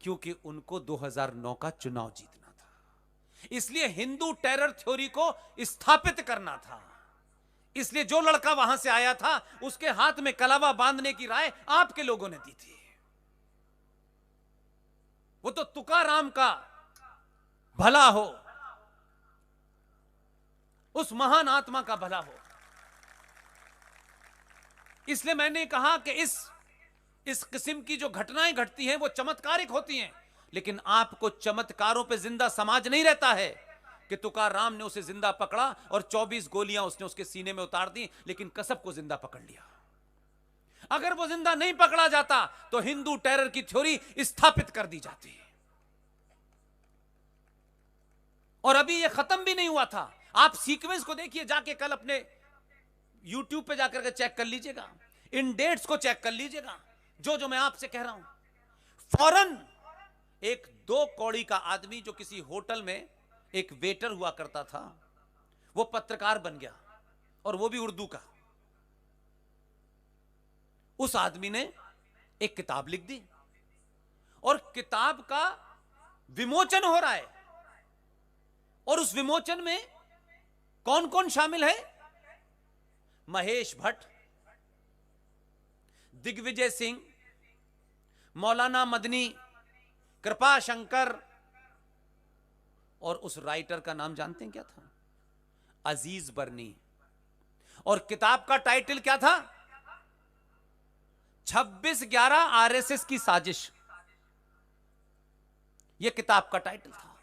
क्योंकि उनको 2009 का चुनाव जीतना था, इसलिए हिंदू टेरर थ्योरी को स्थापित करना था। इसलिए जो लड़का वहां से आया था उसके हाथ में कलावा बांधने की राय आपके लोगों ने दी थी। वो तो तुकाराम का भला हो, उस महान आत्मा का भला हो। इसलिए मैंने कहा कि इस किस्म की जो घटनाएं घटती हैं वो चमत्कारिक होती हैं, लेकिन आपको चमत्कारों पे जिंदा समाज नहीं रहता है कि तुकाराम ने उसे जिंदा पकड़ा और 24 गोलियां उसने उसके सीने में उतार दी, लेकिन कसब को जिंदा पकड़ लिया। अगर वो जिंदा नहीं पकड़ा जाता तो हिंदू टेरर की थ्योरी स्थापित कर दी जाती। और अभी ये खत्म भी नहीं हुआ था। आप सीक्वेंस को देखिए, जाके कल अपने यूट्यूब पे जाकर के चेक कर लीजिएगा, इन डेट्स को चेक कर लीजिएगा, जो मैं आपसे कह रहा हूं। फौरन एक 2 कौड़ी का आदमी जो किसी होटल में एक वेटर हुआ करता था, वो पत्रकार बन गया, और वो भी उर्दू का। उस आदमी ने एक किताब लिख दी और किताब का विमोचन हो रहा है। और उस विमोचन में कौन कौन शामिल है? महेश भट्ट, दिग्विजय सिंह, मौलाना मदनी, कृपा शंकर, और उस राइटर का नाम जानते हैं क्या था? अजीज बरनी। और किताब का टाइटल क्या था? 26/11 आरएसएस की साजिश। यह किताब का टाइटल था।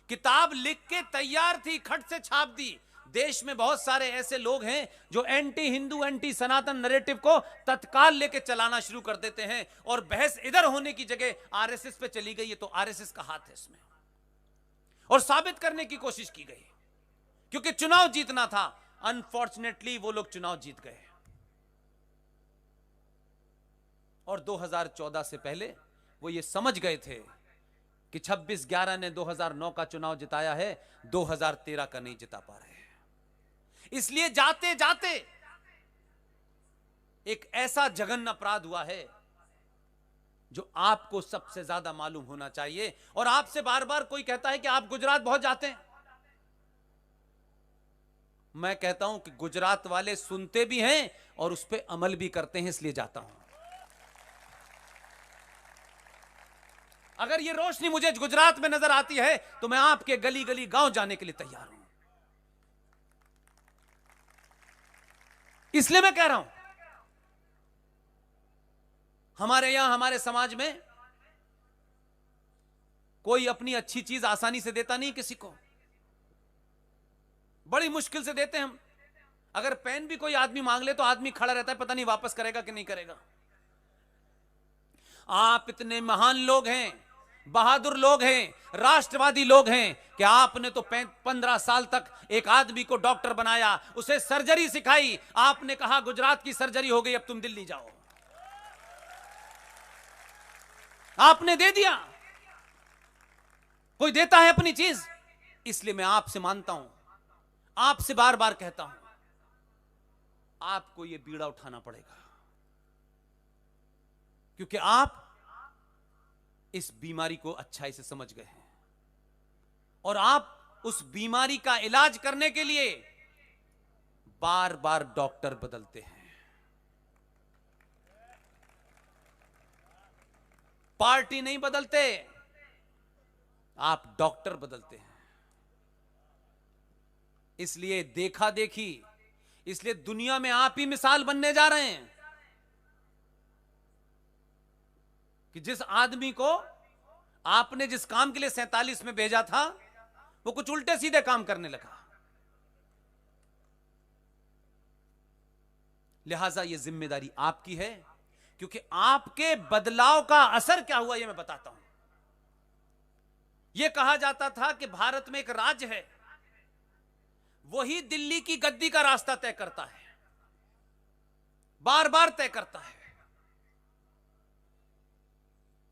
किताब लिख के तैयार थी, खट से छाप दी। देश में बहुत सारे ऐसे लोग हैं जो एंटी हिंदू, एंटी सनातन नैरेटिव को तत्काल लेके चलाना शुरू कर देते हैं, और बहस इधर होने की जगह आरएसएस पे चली गई है, तो आरएसएस का हाथ है इसमें। और साबित करने की कोशिश की गई, क्योंकि चुनाव जीतना था। अनफॉर्चुनेटली वो लोग चुनाव जीत गए, और 2014 से पहले वो ये समझ गए थे कि 26/11 ने 2009 का चुनाव जिताया है, 2013 का नहीं जिता पा रहे। इसलिए जाते जाते एक ऐसा जघन्य अपराध हुआ है जो आपको सबसे ज्यादा मालूम होना चाहिए। और आपसे बार बार कोई कहता है कि आप गुजरात बहुत जाते हैं। मैं कहता हूं कि गुजरात वाले सुनते भी हैं और उस पर अमल भी करते हैं, इसलिए जाता हूं। अगर ये रोशनी मुझे गुजरात में नजर आती है तो मैं आपके गली गली गांव जाने के लिए तैयार हूं। इसलिए मैं कह रहा हूं, हमारे यहां, हमारे समाज में कोई अपनी अच्छी चीज आसानी से देता नहीं किसी को, बड़ी मुश्किल से देते हैं हम। अगर पेन भी कोई आदमी मांग ले तो आदमी खड़ा रहता है, पता नहीं वापस करेगा कि नहीं करेगा। आप इतने महान लोग हैं, बहादुर लोग हैं, राष्ट्रवादी लोग हैं कि आपने तो 15 साल तक एक आदमी को डॉक्टर बनाया, उसे सर्जरी सिखाई। आपने कहा गुजरात की सर्जरी हो गई, अब तुम दिल्ली जाओ। आपने दे दिया। कोई देता है अपनी चीज? इसलिए मैं आपसे मानता हूं, आपसे बार बार कहता हूं, आपको यह बीड़ा उठाना पड़ेगा, क्योंकि आप इस बीमारी को अच्छाई से समझ गए हैं, और आप उस बीमारी का इलाज करने के लिए बार बार डॉक्टर बदलते हैं। पार्टी नहीं बदलते, आप डॉक्टर बदलते हैं। इसलिए देखा देखी, इसलिए दुनिया में आप ही मिसाल बनने जा रहे हैं कि जिस आदमी को आपने जिस काम के लिए 47 में भेजा था, वो कुछ उल्टे सीधे काम करने लगा। लिहाजा यह जिम्मेदारी आपकी है, क्योंकि आपके बदलाव का असर क्या हुआ यह मैं बताता हूं। यह कहा जाता था कि भारत में एक राज्य है, वही दिल्ली की गद्दी का रास्ता तय करता है, बार बार तय करता है।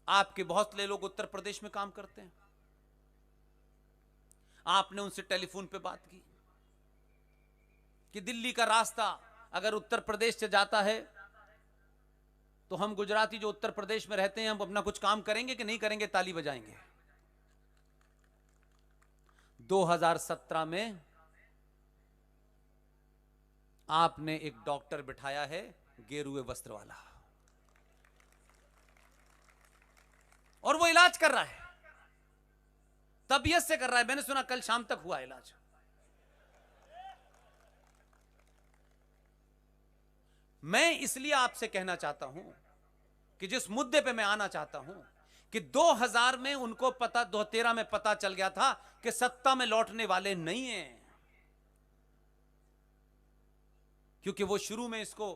आपके बहुत से लोग उत्तर प्रदेश में काम करते हैं, आपने उनसे टेलीफोन पे बात की कि दिल्ली का रास्ता अगर उत्तर प्रदेश से जाता है तो हम गुजराती जो उत्तर प्रदेश में रहते हैं, हम अपना कुछ काम करेंगे कि नहीं करेंगे? ताली बजाएंगे। 2017 में आपने एक डॉक्टर बिठाया है, गेरुए वस्त्र वाला, और वो इलाज कर रहा है, तबीयत से कर रहा है। मैंने सुना कल शाम तक हुआ इलाज। मैं इसलिए आपसे कहना चाहता हूं कि जिस मुद्दे पे मैं आना चाहता हूं कि 2000 में उनको पता, 2013 में पता चल गया था कि सत्ता में लौटने वाले नहीं हैं, क्योंकि वो शुरू में इसको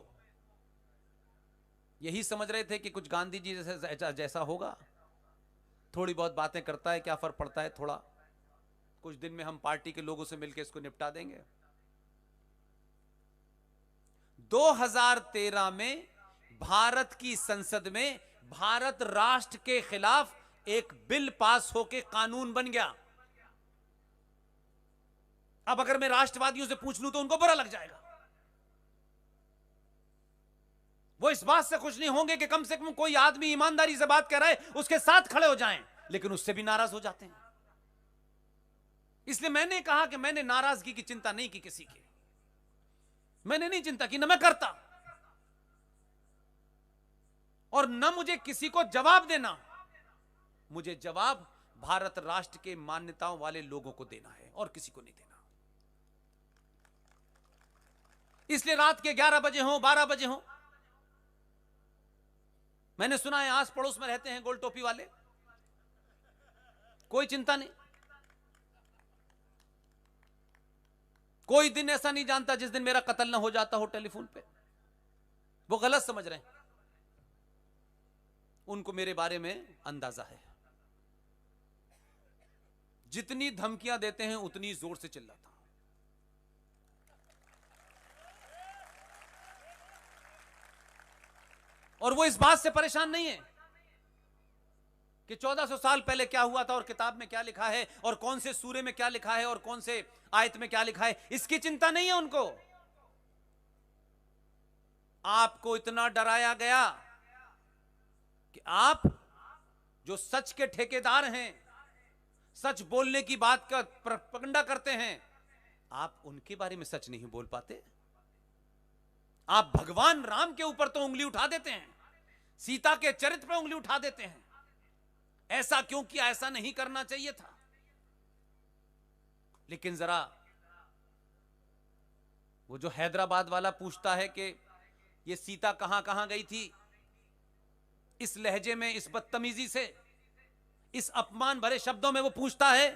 यही समझ रहे थे कि कुछ गांधी जी जैसा होगा, थोड़ी बहुत बातें करता है, क्या फर्क पड़ता है, थोड़ा कुछ दिन में हम पार्टी के लोगों से मिलकर इसको निपटा देंगे। 2013 में भारत की संसद में भारत राष्ट्र के खिलाफ एक बिल पास होकर कानून बन गया। अब अगर मैं राष्ट्रवादियों से पूछ लूं तो उनको बुरा लग जाएगा। वो इस बात से खुश नहीं होंगे कि कम से कम कोई आदमी ईमानदारी से बात कर रहा है, उसके साथ खड़े हो जाएं, लेकिन उससे भी नाराज हो जाते हैं। इसलिए मैंने कहा कि मैंने नाराजगी की चिंता नहीं की किसी की, मैंने नहीं चिंता की, न मैं करता और न मुझे किसी को जवाब देना। मुझे जवाब भारत राष्ट्र के मान्यताओं वाले लोगों को देना है और किसी को नहीं देना। इसलिए रात के 11 बजे हो, 12 बजे हो, मैंने सुना है आस पड़ोस में रहते हैं गोल टोपी वाले, कोई चिंता नहीं। कोई दिन ऐसा नहीं जानता जिस दिन मेरा कत्ल ना हो जाता हो टेलीफोन पे। वो गलत समझ रहे हैं, उनको मेरे बारे में अंदाजा है। जितनी धमकियां देते हैं उतनी जोर से चिल्लाता हूं। और वो इस बात से परेशान नहीं है कि 1400 साल पहले क्या हुआ था और किताब में क्या लिखा है और कौन से सूरे में क्या लिखा है और कौन से आयत में क्या लिखा है, इसकी चिंता नहीं है उनको। आपको इतना डराया गया कि आप जो सच के ठेकेदार हैं, सच बोलने की बात का प्रोपेगेंडा करते हैं, आप उनके बारे में सच नहीं बोल पाते। आप भगवान राम के ऊपर तो उंगली उठा देते हैं, सीता के चरित्र पर उंगली उठा देते हैं। ऐसा क्यों किया, ऐसा नहीं करना चाहिए था। लेकिन जरा वो जो हैदराबाद वाला पूछता है कि ये सीता कहां कहां गई थी, इस लहजे में, इस बदतमीजी से, इस अपमान भरे शब्दों में वो पूछता है,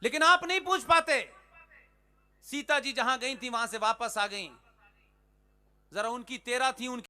लेकिन आप नहीं पूछ पाते। सीता जी जहां गई थी वहां से वापस आ गई। जरा उनकी 13 थी, उनकी